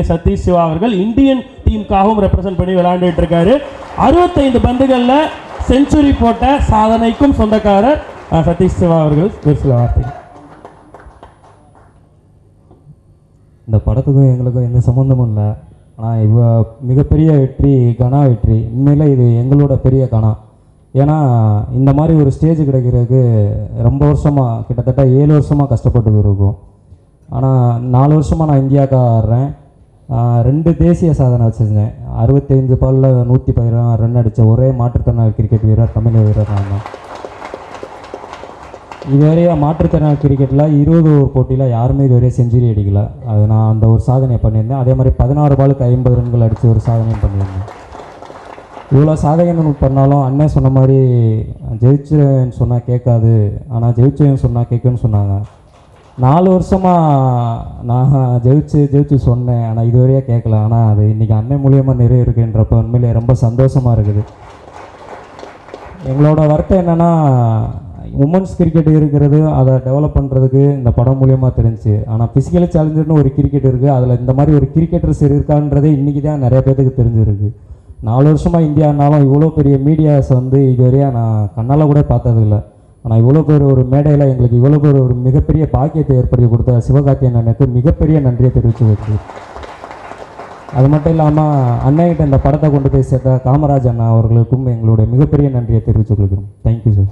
சதீஷ் சிவா அவர்கள் Indian டீமுக்காகவும் represent பண்ணி விளையாண்டுட்டு இருக்காரு. 65 பந்துகளில் செஞ்சுரி போட்ட சாதனைக்கும் சொந்தக்காரர் சதீஷ் சிவா அவர்கள். சில வார்த்தை. இந்த படத்துக்கும் எங்களுக்கும் எந்த சம்மந்தமும் இல்லை. ஆனால் மிகப்பெரிய வெற்றி, கனா வெற்றி. உண்மையில் இது எங்களோட பெரிய கனா. ஏன்னா இந்த மாதிரி ஒரு ஸ்டேஜ் கிடைக்கிறதுக்கு ரொம்ப வருஷமாக, கிட்டத்தட்ட 7 வருஷமாக கஷ்டப்பட்டு இருக்கும். ஆனால் 4 வருஷமாக நான் இந்தியாவுக்காக ஆடுறேன். 2 தேசிய சாதனை வச்சுருந்தேன். 65 பாலில் 116 ரன் அடித்த ஒரே மாற்றுத்திறனாளி கிரிக்கெட் வீரர் தமிழக வீரர் நான் தான். இதுவரையா மாற்றுத்திறனாளி கிரிக்கெட்டில் 20 ஓவர் போட்டியில் யாருமே இதுவரையும் செஞ்சுரி அடிக்கலை. அது நான் அந்த ஒரு சாதனையை பண்ணியிருந்தேன். அதே மாதிரி 16 பாலுக்கு 50 ரன்கள் அடித்து ஒரு சாதனையும் பண்ணியிருந்தேன். இவ்வளோ சாதனை பண்ணாலும் அண்ணன் சொன்ன மாதிரி ஜெயிச்சுன்னு சொன்னால் கேட்காது, ஆனால் ஜெயிச்சேன்னு சொன்னால் கேட்குன்னு சொன்னாங்க. 4 வருஷமாக நான் ஜெயிச்சு சொன்னேன், ஆனால் இதுவரையாக கேட்கல. ஆனால் அது இன்றைக்கி அண்ணன் மூலியமாக நிறைய இருக்குன்றப்ப உண்மையிலே ரொம்ப சந்தோஷமாக இருக்குது. எங்களோட வருத்தம் என்னென்னா, உமன்ஸ் கிரிக்கெட் இருக்கிறது, அதை டெவலப் பண்ணுறதுக்கு இந்த படம் மூலியமாக தெரிஞ்சு. ஆனால் ஃபிசிக்கலி சேலஞ்சர்னு ஒரு கிரிக்கெட் இருக்குது, அதில் இந்த மாதிரி ஒரு கிரிக்கெட்டர்ஸ் இருக்கான்றதே இன்றைக்கி தான் நிறைய பேருக்கு தெரிஞ்சிருக்கு. 4 வருஷமாக இந்தியானாலும் இவ்வளோ பெரிய மீடியாஸ் இதுவரையாக நான் கண்ணால் கூட பார்த்ததில்லை. ஆனால் இவ்வளோ பேர் ஒரு மேடையில் எங்களுக்கு இவ்வளோ பேர் ஒரு மிகப்பெரிய பாக்கியத்தை ஏற்படுத்தி கொடுத்த சிவகார்த்திகேயன் அண்ணனுக்கு மிகப்பெரிய நன்றியை தெரிவித்து வைக்கிறது. அது மட்டும் இல்லாமல் அண்ணன்கிட்ட இந்த படத்தை கொண்டு போய் சேர்த்த காமராஜ் அண்ணா அவர்களுக்கும் எங்களுடைய மிகப்பெரிய நன்றியை தெரிவித்துக் கொள்கிறோம். Thank you sir.